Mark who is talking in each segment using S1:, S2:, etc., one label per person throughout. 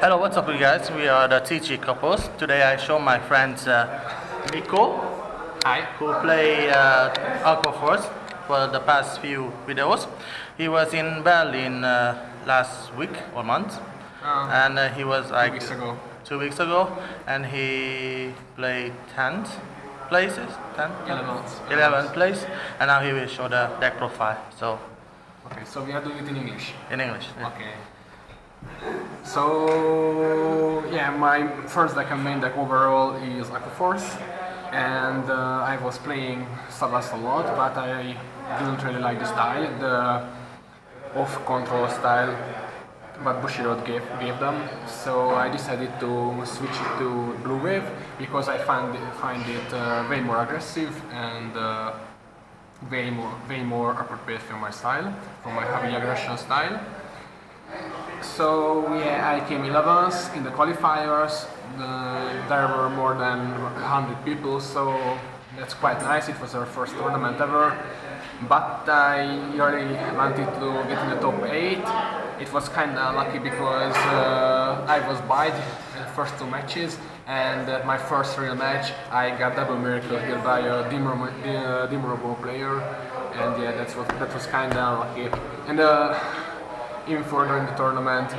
S1: Hello, what's up, you guys? We are the TG couples. Today I show my friends Miko,
S2: Hi.
S1: who play Aqua for the past few videos. He was in Berlin last week or month, and he was like
S2: 2 weeks ago.
S1: 2 weeks ago, and he played 10th places, 10, 11th place, and now he will show the deck profile. So
S2: Okay, so we are doing it in English.
S1: in English. Yeah.
S2: Okay. So yeah, my first deck and main deck overall is Aqua, and I was playing Savas a lot, but I didn't really like the style, the off-control style, but Bushiroad gave them. So I decided to switch it to Blue Wave because I find it way more aggressive and way more appropriate for my style, for my heavy aggression style. So yeah, I came 11th in the qualifiers. There were more than 100 people, so that's quite nice. It was our first tournament ever. But I really wanted to get in the top 8. It was kinda lucky because I was buyed the first 2 matches, and at my first real match I got double miracle here by a Dimrobo player, and yeah, that was kinda lucky. And even further in the tournament,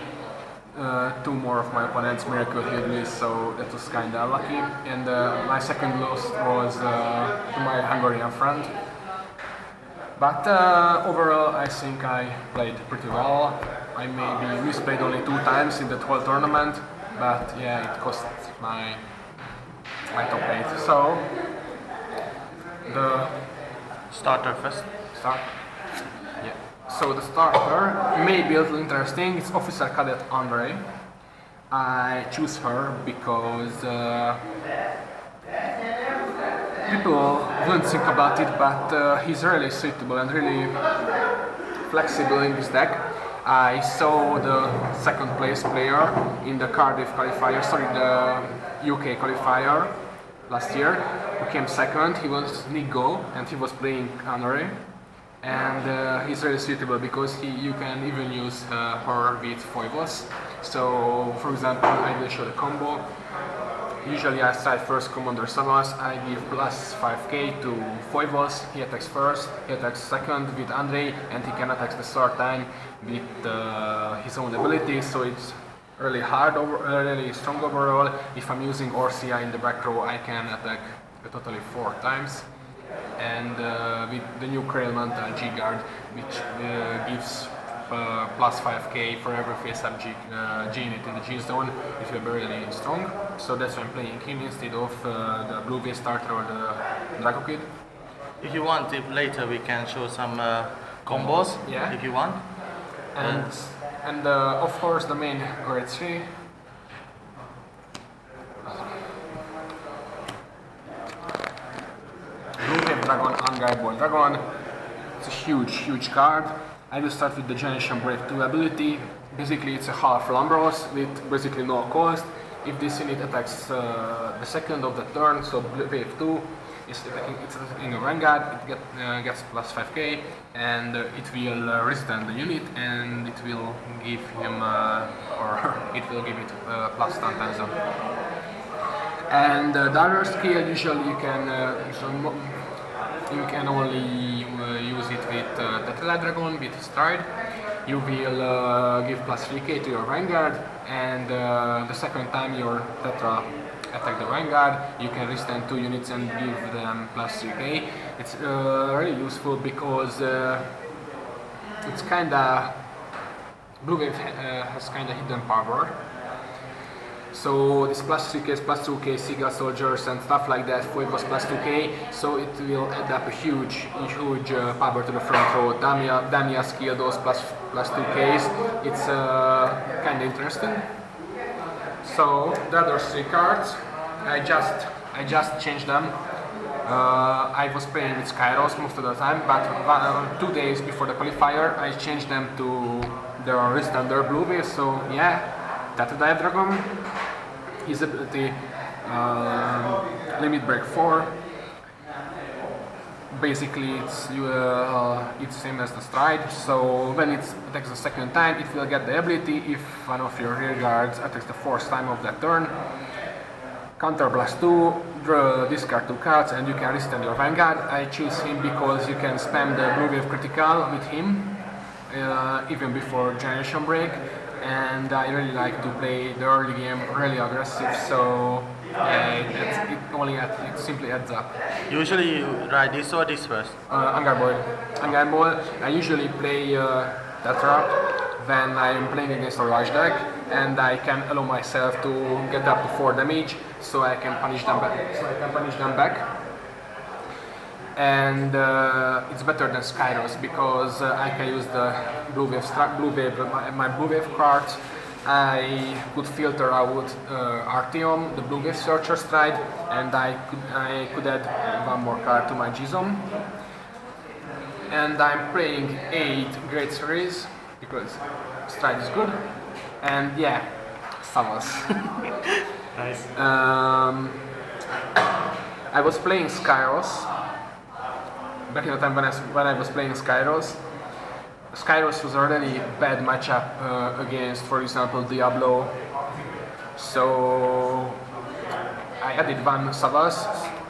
S2: 2 more of my opponents miracle healed me, so that was kinda lucky. And my second loss was to my Hungarian friend. But overall, I think I played pretty well. I maybe misplayed only 2 times in the whole tournament, but yeah, it cost my top 8. So the
S1: Starter first.
S2: start. Yeah. So the starter may be a little interesting. It's Officer Cadet Andre. I choose her because people wouldn't think about it, but he's really suitable and really flexible in this deck. I saw the second place player in the Cardiff qualifier, the UK qualifier last year, who came second. He was Nico and he was playing Andre. And he's really suitable because you can even use her with foibles. So, for example, I will show the combo. Usually I start first Commander Savas, I give plus 5k to foibles, he attacks first, he attacks second with Andre, and he can attack the third time with his own abilities, so it's really really strong overall. If I'm using Orsia in the back row, I can attack totally 4 times. And with the new Krailment G-Guard, which gives plus 5k for every face-up G unit in the G-zone, it will be really strong. So that's why I'm playing him instead of the Blue Wave starter or the Draco Kid.
S1: If you want, if later we can show some combos.
S2: Yeah.
S1: If you want.
S2: And of course the main grade 3. Blue Wave Dragon, Unguidable Dragon. It's a huge card. I will start with the Generation Break 2 ability. Basically it's a half Lambros with basically no cost. If this unit attacks the second of the turn, so Wave 2 is attacking a Vanguard, it gets plus 5k, and it will resist the unit, and it will give him, it will give it plus 10,000. And the other skill, usually you can only use it with Tetra Dragon, with Stride. You will give plus 3k to your Vanguard, and the second time your Tetra attack the Vanguard, you can resist 2 units and give them plus 3k. It's really useful because it's kinda... Blue Wave has kinda hidden power. So this plus 3k, plus 2k, Siga soldiers and stuff like that, Fuegos plus 2k, so it will add up a huge power to the front row. Damia skill, those plus 2ks, it's kinda interesting. So the other 3 cards, I just changed them. I was playing with Skyros most of the time, but 2 days before the qualifier I changed them to the Restander Blue Wave, so yeah, Tata Dive Dragon. His ability, Limit Break 4, basically it's same as the stride. So when it attacks the second time, it will get the ability if one of your rear guards attacks the fourth time of that turn. Counter blast 2, discard 2 cards, and you can resend your Vanguard. I choose him because you can spam the Blue Wave Critical with him, even before Generation Break, and I really like to play the early game really aggressive, so it simply adds up.
S1: Usually you ride this or this first?
S2: Vanguard Boy, I usually play Tetra when I am playing against a large deck, and I can allow myself to get up to 4 damage, so I can punish them back. And it's better than Skyros because I can use the my Blue Wave cards. I could filter out Artyom, the Blue Wave Searcher Stride, and I could add one more card to my Gizom. And I'm playing 8 Great Series because Stride is good. And yeah, Savas.
S1: Nice.
S2: I was playing Skyros back in the time when I was playing Skyros. Skyros was a really bad matchup against, for example, Diablo. So I added one Savas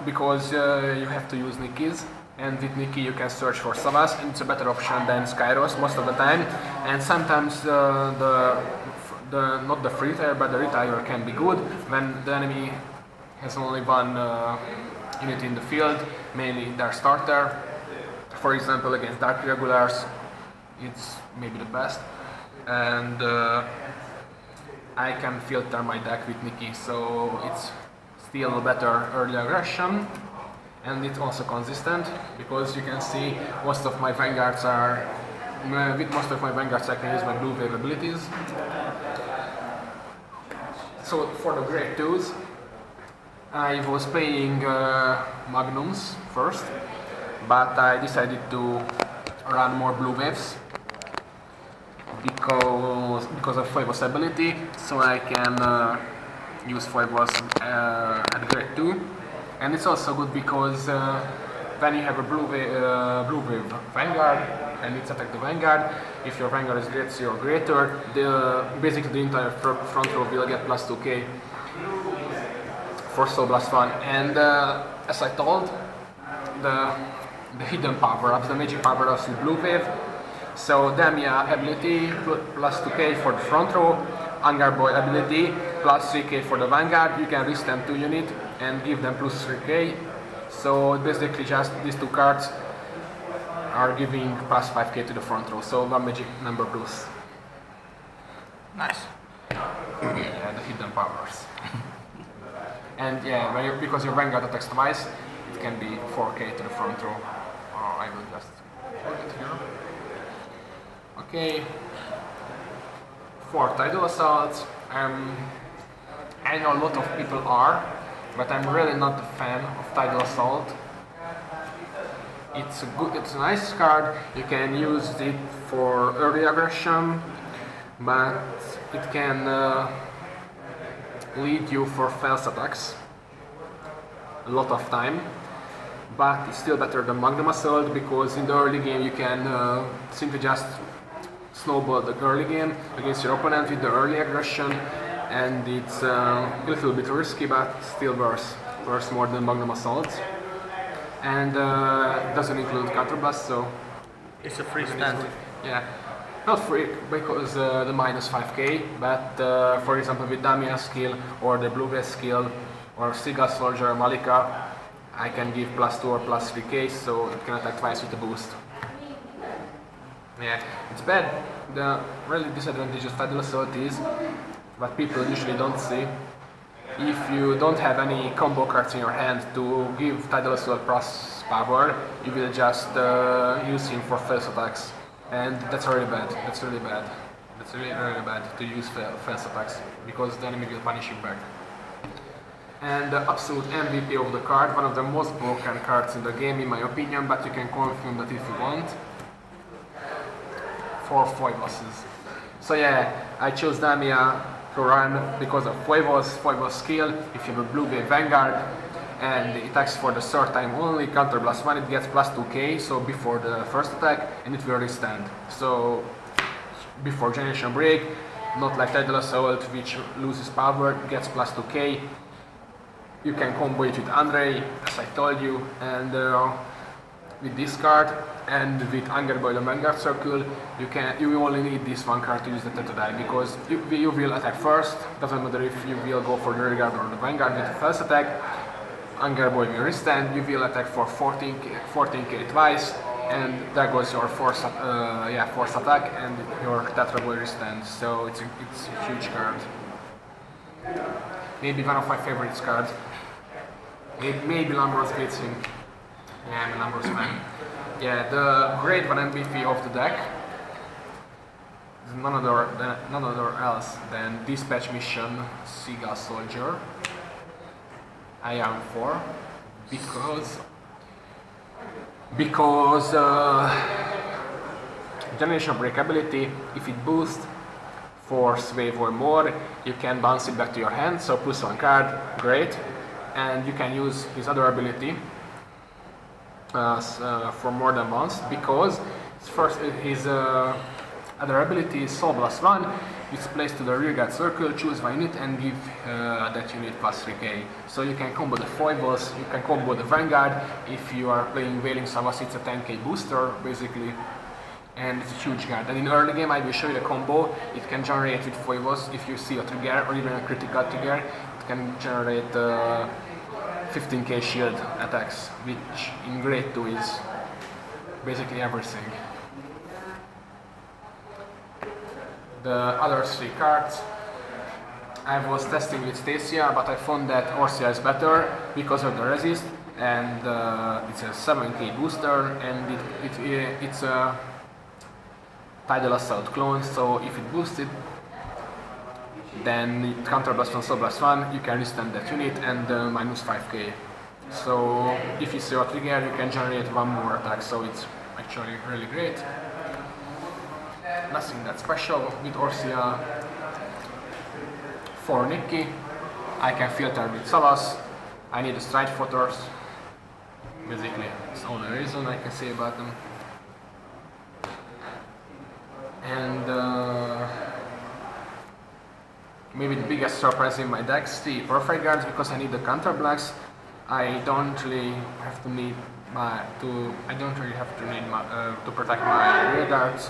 S2: because you have to use Nikki's, and with Nikki you can search for Savas, and it's a better option than Skyros most of the time. And sometimes not the free tire, but the retire can be good when the enemy has only one unit in the field, mainly their starter. For example, against Dark Regulars, it's maybe the best. And I can filter my deck with Nikki, so it's still better early aggression. And it's also consistent, because you can see most of my Vanguards I can use my Blue Wave abilities. So for the Grade 2s, I was playing Magnums first, but I decided to run more Blue Waves because of Foibos ability, so I can use Foibos at Grade 2. And it's also good because when you have a Blue Wave Vanguard and it's attack the Vanguard, if your Vanguard is Grade 0 or greater, basically the entire front row will get plus 2k for Soul Blast 1. And as I told, the hidden power-ups, the magic power-ups with Blue Wave. So Damia ability plus 2k for the front row, Vanguard Boy ability plus 3k for the Vanguard. You can risk them 2 units and give them plus 3k. So basically just these 2 cards are giving plus 5k to the front row. So 1 magic number plus.
S1: Nice.
S2: Yeah, the hidden powers. And yeah, because your Vanguard attacks twice, it can be 4k to the front row. Oh, I will just hold it here. Okay. For Tidal Assault, I know a lot of people are, but I'm really not a fan of Tidal Assault. It's a nice card. You can use it for early aggression, but it can lead you for false attacks a lot of time. But it's still better than Magnum Assault because in the early game you can simply just snowball the early game against your opponent with the early aggression, and it's a little bit risky, but still worse more than Magnum Assault. And it doesn't include counterblast, so
S1: it's a free stand.
S2: Yeah, not free because the minus 5k, but for example with Damia's skill or the Blue Wave skill or Siga Soldier Malika, I can give plus 2 or plus 3k, so it can attack twice with a boost. Yeah, it's bad. The really disadvantage of Tidal Assault is what people usually don't see. If you don't have any combo cards in your hand to give Tidal Assault plus power, you will just use him for false attacks. And that's really bad. That's really bad. That's really bad to use false attacks, because the enemy will punish you back. And the absolute MVP of the card, one of the most broken cards in the game in my opinion, but you can confirm that if you want. 4 Foiboses. So yeah, I chose Damia to run because of Foibos skill, if you have a Blue Wave Vanguard, and it attacks for the third time only, counter blast 1, it gets plus 2k, so before the first attack, and it will restand. So before Generation Break, not like Tidal Assault, which loses power, gets plus 2k. You can combo it with Andre, as I told you, and with this card, and with Anger Boil and Vanguard Circle, you only need this one card to use the Theta die, because you will attack first, doesn't matter if you will go for the Rear Guard or the Vanguard with the first attack. Anger Boy will restand, you will attack for 14k twice, and that goes your force attack, and your Tetra Boy restands, so it's a huge card. Maybe one of my favorite cards. Maybe Lambros Blitzing. Yeah, I'm a Lambros fan. Yeah, the grade 1 MVP of the deck is none other else than Dispatch Mission Seagull Soldier. I am for because Generation Break ability, if it boosts Force Wave or more, you can bounce it back to your hand, so plus 1 card, great. And you can use his other ability for more than once, because his other ability is Soul Blast 1, it's placed to the rear guard circle, choose one unit and give that unit plus 3k. So you can combo the Foibles, you can combo the Vanguard, if you are playing Wailing Savas it's a 10k booster basically, and it's a huge card. And in early game I will show you the combo, it can generate with Foibles if you see a trigger or even a critical trigger, it can generate 15k shield attacks, which in grade 2 is basically everything. The other 3 cards, I was testing with Stacia, but I found that Orsia is better because of the resist, and it's a 7k booster, and it's a Tidal Assault clone, so if it boosts it, then it counterblast on Soul Blast 1, you can restand that unit and minus 5k. So if you see a trigger, you can generate one more attack, so it's actually really great. Nothing that special with Orsia. For Nikki, I can filter with Savas, I need the Stride Footers, basically it's the only reason I can say about them. And maybe the biggest surprise in my deck is the Perfect Guards, because I need the counter blacks. I don't really have to protect my rear guards.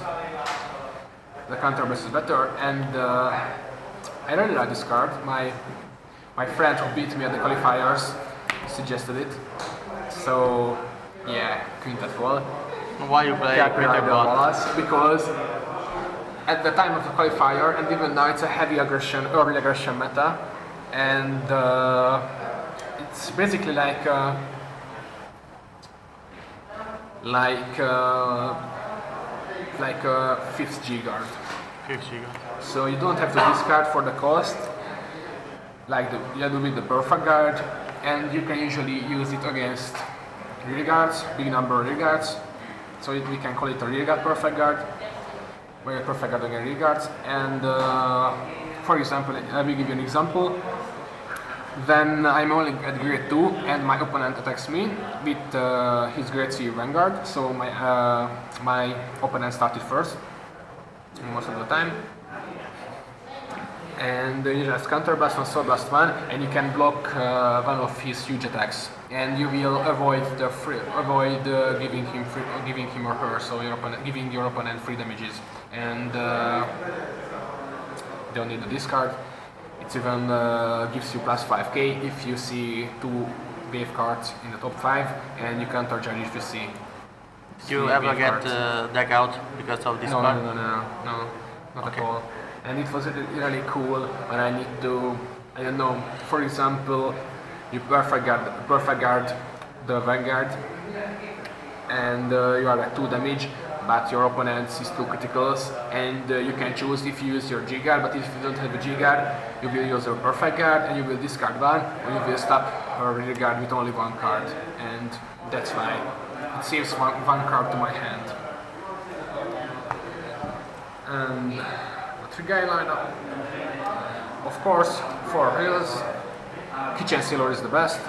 S2: The counter blast is better, and I really like this card. My friend who beat me at the qualifiers suggested it. So yeah, Quintet Wall.
S1: Why you play Quintet Wall?
S2: Because at the time of the qualifier, and even now, it's a heavy aggression, early aggression meta, and it's basically like a 5th G guard.
S1: 5th G guard.
S2: So you don't have to discard for the cost, like you do with the Perfect Guard, and you can usually use it against rear guards, big number of rear guards. So we can call it a rear guard Perfect Guard, where you Perfect Guard against rear guards. And for example, I will give you an example. Then I'm only at grade 2 and my opponent attacks me with his grade 3 Vanguard, so my opponent started first most of the time. And you just counterblast on Soul Blast 1 and you can block one of his huge attacks, and you will avoid giving him or her, so giving your opponent 3 damages, and don't need to discard. It even gives you plus 5k if you see 2 wave cards in the top 5, and you counter charge if you see.
S1: Do you ever get deck out because of this card?
S2: No, not at all. And it was really cool when I need to, I don't know, for example, you perfect guard the Vanguard, and you are at 2 damage, but your opponent sees 2 criticals, and you can choose if you use your G guard, but if you don't have a G guard, you will use your Perfect Guard and you will discard 1, or you will stop her rear guard with only 1 card, and that's why it saves one card to my hand. And the trigger lineup, of course, for heals, Kitchen Sailor is the best.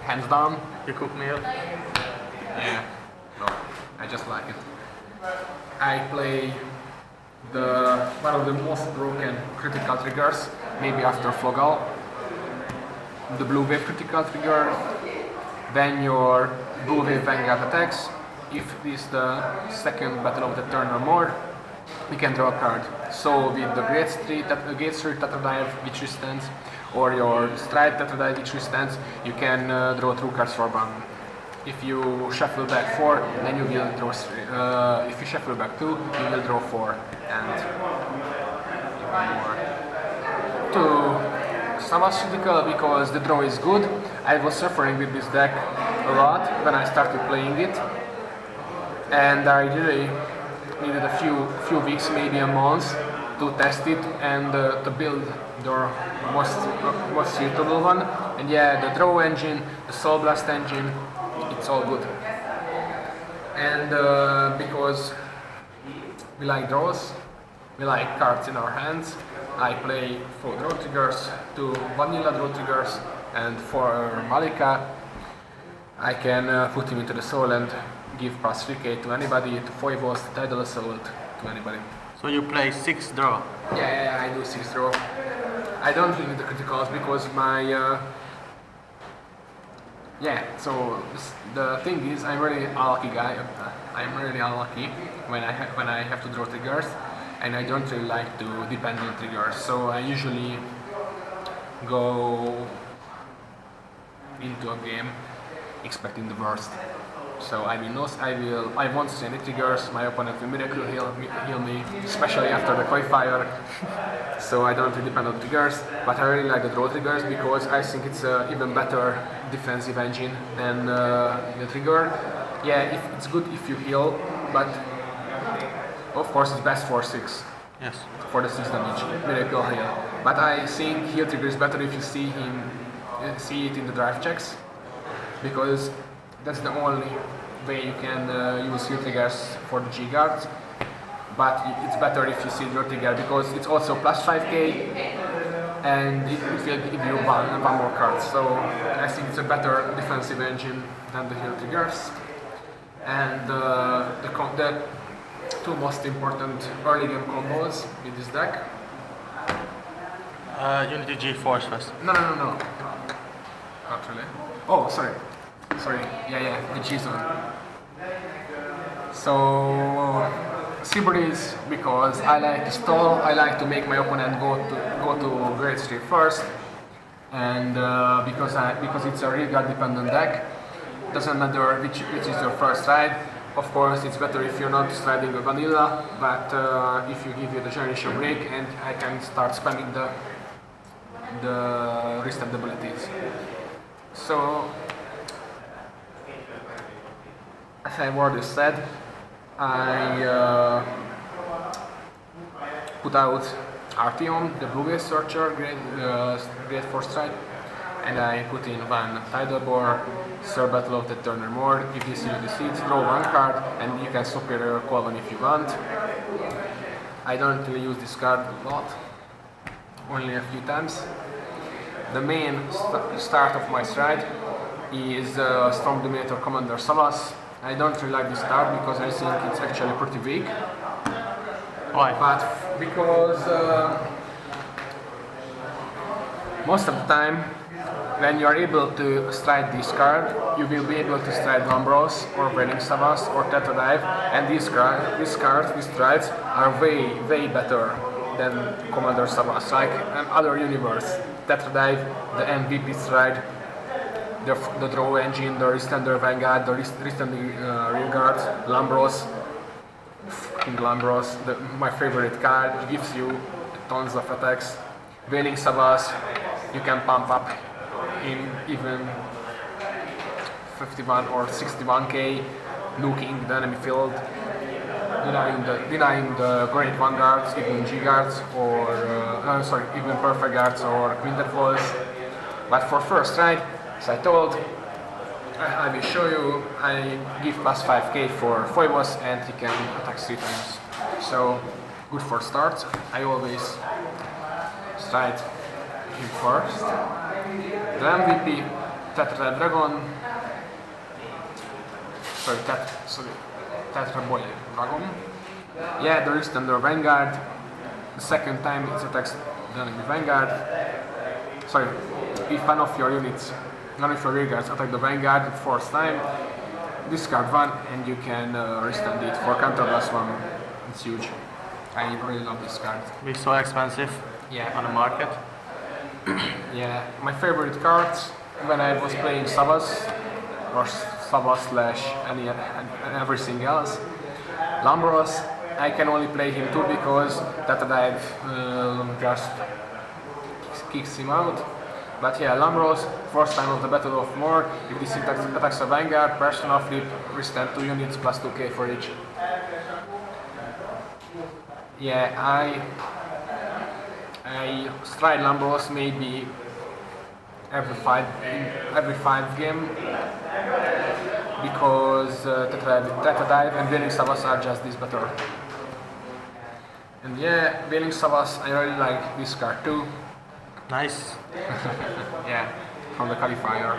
S2: hands down.
S1: You cook meal?
S2: Yeah, no, I just like it. I play the one of the most broken critical triggers, maybe after Flogal. The blue wave critical trigger, then your blue wave Vanguard attacks. If it is the second battle of the turn or more, you can draw a card. So with the Great Street Tetradive which resistance, or your Stride Tetradive which resistance, you can draw 2 cards for 1. If you shuffle back 4, then you will draw 3. If you shuffle back 2, you will draw 4 and even more. To somewhat critical because the draw is good. I was suffering with this deck a lot when I started playing it, and I really needed a few weeks, maybe a month, to test it and to build the most suitable one. And yeah, the draw engine, the Soul Blast engine, it's all good. And because we like draws, we like cards in our hands, I play 4 draw triggers, 2 vanilla draw triggers, and for Malika I can put him into the soul and give plus 3k to anybody, to foibles, Tidal Assault, to anybody.
S1: So you play 6 draw?
S2: Yeah, I do 6 draw. I don't really need the criticals because my so the thing is, I'm really unlucky guy. I'm really unlucky when I have to draw triggers, and I don't really like to depend on triggers. So I usually go into a game expecting the worst. So I won't see any triggers. My opponent will miracle heal me, especially after the Koi Fire. So I don't really depend on triggers, but I really like the draw triggers because I think it's an even better defensive engine than the trigger. Yeah, it's good if you heal, but of course it's best for 6.
S1: Yes.
S2: For the 6 damage, miracle heal. But I think heal trigger is better if you see it in the drive checks, because that's the only way you can use heal triggers for the G guards. But it's better if you see your trigger because it's also plus 5k and it will give you one more card. So I think it's a better defensive engine than the heal triggers. And the 2 most important early game combos with this deck.
S1: Unity G-Force first.
S2: No. Not really. Oh, sorry. Yeah, the G zone. So Seabreeze, because I like to stall, I like to make my opponent go to Great Street first, and because it's a regard dependent deck, doesn't matter which is your first ride. Of course, it's better if you're not striding a vanilla, but if you give you the generation break, and I can start spamming the restant abilities. So, as I've already said, I put out Arteon, the Blue Wave Searcher, great for strike, and I put in 1 Tidal Bore, third battle of the turn or more. If you see the seeds, draw 1 card, and you can superior call one if you want. I don't really use this card a lot, only a few times. The main start of my stride is Storm Dominator Commander Savas. I don't really like this card because I think it's actually pretty weak.
S1: Why?
S2: But because most of the time, when you are able to stride this card, you will be able to stride Lambros or Wailing Savas or Tetradive, and these strides are way better than Commander Savas. Like other universe, Tetradive, the MVP stride, the draw engine, the Restender Vanguard, the Restender Rear Guards, Lambros, fucking Lambros, my favorite card, gives you tons of attacks. Wailing Savas, you can pump up in even 51 or 61k, nuking the enemy field, denying the great Vanguards, even G guards, or even perfect guards or Quintet Falls. But for first ride, as I told, I will show you, I give plus 5k for Foibos and he can attack 3 times. So, good for start. I always stride him first. The MVP Tetra Dragon. Tetra Boy Dragon. Yeah, there is under Vanguard. The second time it attacks done in Vanguard. Sorry, if one of your units, none of your rearguards attack the Vanguard the fourth time, discard one and you can restand it for counterblast one. It's huge. I really love this card.
S1: It's so expensive on the market.
S2: Yeah, my favorite cards when I was playing Savas or Savas slash everything else. Lambros, I can only play him too because Data Dive just kicks him out. But yeah, Lambros, first time of the Battle of War, if this attacks a Vanguard, personal flip, restand 2 units plus 2k for each. Yeah, I stride Lambros maybe every five game because Data Dive and Wailing Savas are just this better. And yeah, Wailing Savas, I really like this card too.
S1: Nice.
S2: Yeah, from the qualifier.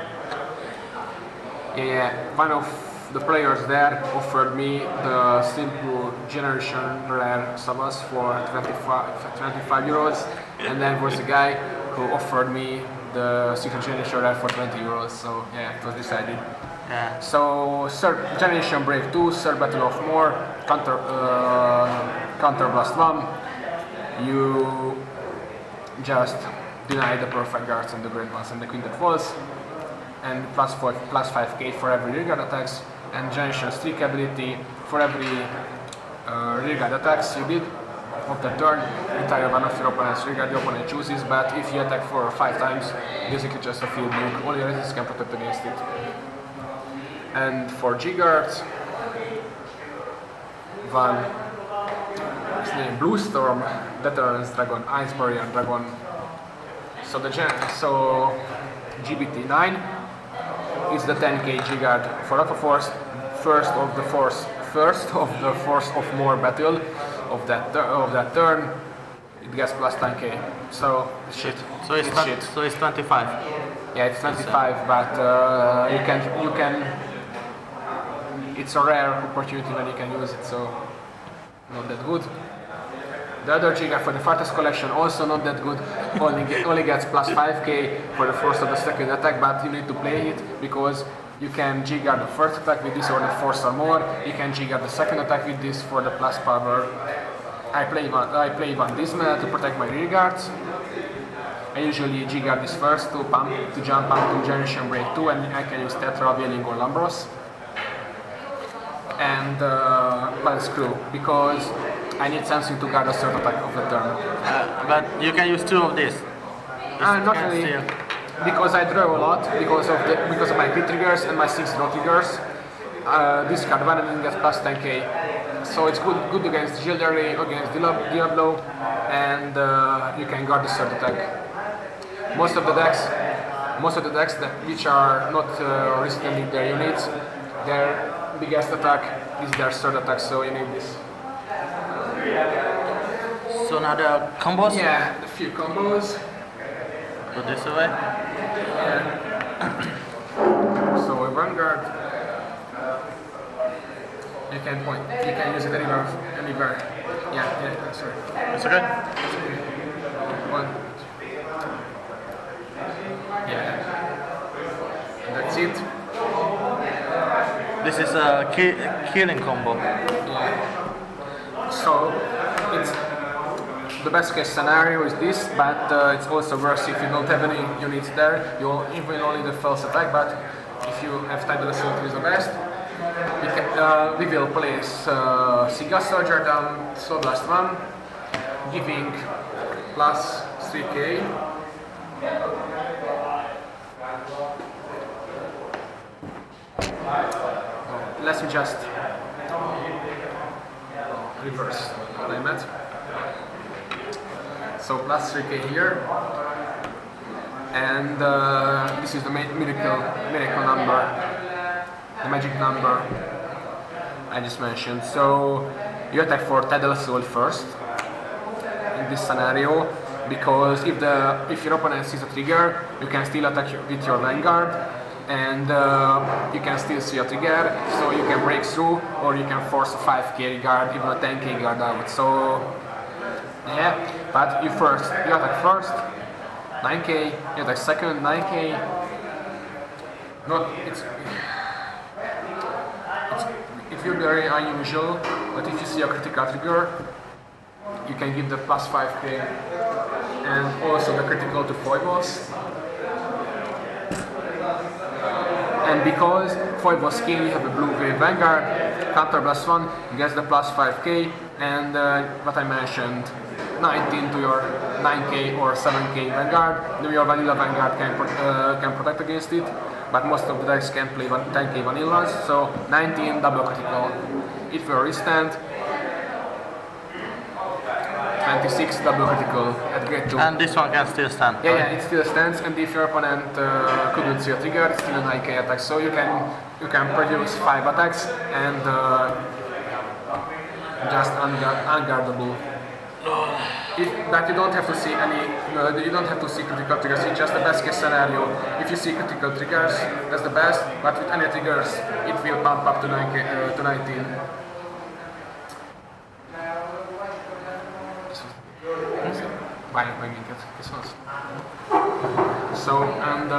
S2: Yeah, one of the players there offered me the simple generation rare Savas for 25 euros, and then was a guy who offered me the second generation rare for 20 euros. So yeah, it was decided.
S1: Yeah.
S2: So third generation break 2, third battle of more, counter blast 1. You just deny the perfect guards and the great ones and the quintet falls, and plus 5k for every rearguard attacks, and generation streak ability for every rearguard attacks you did of the turn, entire one of your opponent's rearguard the opponent chooses, but if you attack 4 or 5 times, basically just a field nuke, all your resistance can protect against it. And for G-guards, one is named Blue Storm, Deterrence Dragon, Ice Barrier Dragon. So GBT9 is the 10k G-guard for Aqua Force, first of the force of more battle of that turn. It gets plus 10k. So shit.
S1: So it's
S2: shit.
S1: So it's 25.
S2: Yeah, it's 25, but you can. It's a rare opportunity when you can use it, so not that good. The other Giga for the Fartest collection also not that good, only gets plus 5k for the first or the second attack, but you need to play it because you can Giga the first attack with this or the force or more, you can Giga the second attack with this for the plus power. I play one Dismal to protect my rear guards. I usually Giga this first to jump up to Generation Break 2, and I can use Tetra, Wailing or Lambros. And Lance Crew, because I need something to guard a third attack of the turn.
S1: But you can use 2 of this.
S2: Not really, because I draw a lot, because of my crit triggers and my 6 draw triggers. Discard one and get plus 10k. So it's good against Jildery, against Diablo, and you can guard the third attack. Most of the decks which are not resisting their units, their biggest attack is their third attack, so you need this.
S1: So now the combos?
S2: Yeah, a few combos.
S1: Put this away.
S2: Yeah. So a Vanguard, you can use it anywhere. Yeah, sorry.
S1: It's okay?
S2: One. Yeah. And that's it.
S1: This is a killing combo.
S2: Yeah. So it's the best case scenario is this, but it's also worse if you don't have any units there. You even only the first attack, but if you have time to listen to the best, we will place Siga Soldier down, so last one, giving plus 3k. Let me just reverse what I meant. So plus 3k here, and this is the miracle number, the magic number I just mentioned. So you attack for Tidal Soul first in this scenario, because if your opponent sees a trigger, you can still attack with your Vanguard. and you can still see a trigger, so you can break through, or you can force a 5k guard, even a 10k guard out. So yeah, but you attack first, 9k, you attack second, 9k. It will be very unusual, but if you see a critical trigger, you can give the plus 5k and also the critical to foibles. And because foibles skin, you have a blue wave Vanguard, counter plus 1 gets the plus 5k, and what I mentioned, 19 to your 9k or 7k Vanguard. Your vanilla Vanguard can protect against it, but most of the decks can play 10k vanillas, so 19 double critical. It will restand. 26 double critical at grade 2.
S1: And this one can still stand.
S2: Yeah,
S1: right?
S2: yeah, it still stands, and if your opponent couldn't see a trigger, it's still an IK attack. So you can produce 5 attacks and just unguardable. But you don't have to see you don't have to see critical triggers. It's just the best case scenario. If you see critical triggers, that's the best. But with any triggers, it will bump up to 9K, to 19. Bye minket, köszönöm. So, and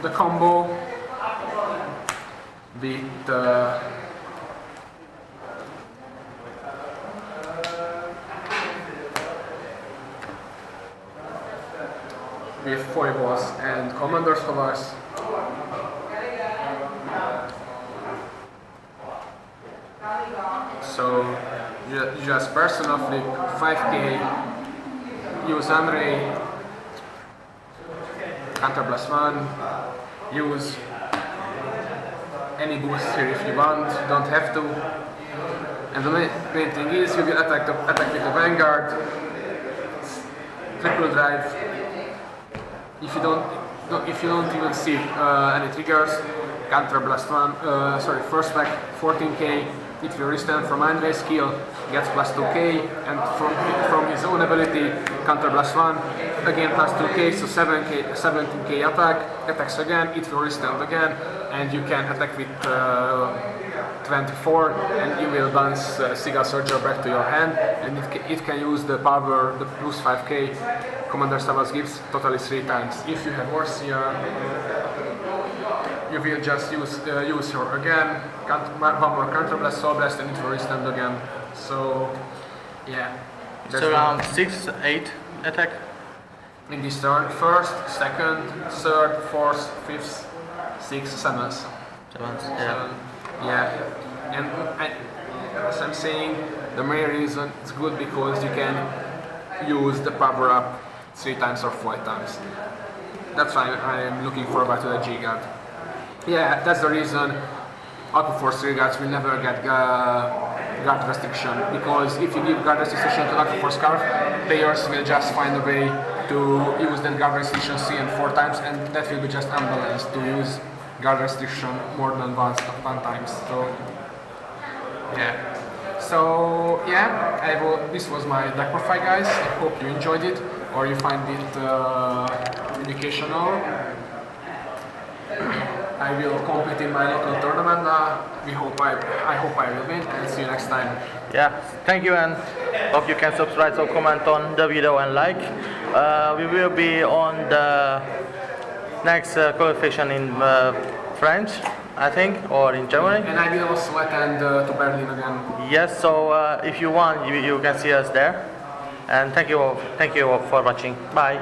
S2: the combo with foibles and commander's hovers. So you just personal flip 5k, use Unray, counter plus 1, use any boost here if you want, don't have to. And the main thing is you will attack with the Vanguard, triple drive. If you don't even see any triggers, counter blast 1, first back 14k. It will restand from Andre's skill, gets plus 2k, and from his own ability, counter blast 1, again plus 2k, so 17k attack, attacks again, it will restand again, and you can attack with 24, and you will bounce Siga Surger back to your hand, and it can use the power, the plus 5k Commander Savas gives totally 3 times. If you have Orsia, you will just use her again, one more counter blast, soul blast, and it will restand again. So yeah.
S1: It's around 6-8 attack.
S2: In this turn, first, second, third, fourth, fifth, sixth, seventh.
S1: Yeah.
S2: Yeah. And as I'm saying, the main reason it's good because you can use the power up 3 times or 4 times. That's why I'm looking forward to the G-Guard. Yeah, that's the reason Aqua Force 3 guards will never get guard restriction, because if you give guard restriction to Aqua Force Scarf, players will just find a way to use that guard restriction 3 and 4 times, and that will be just unbalanced to use guard restriction more than one time. So yeah. So yeah, this was my deck profile, guys. I hope you enjoyed it or you find it educational. I will compete in my local tournament. I hope I will win, and see you next time.
S1: Yeah, thank you, and hope you can subscribe or comment on the video and like. We will be on the next qualification in French, I think, or in Germany.
S2: And I will also attend to Berlin again.
S1: Yes, so if you want, you can see us there. And thank you all for watching. Bye.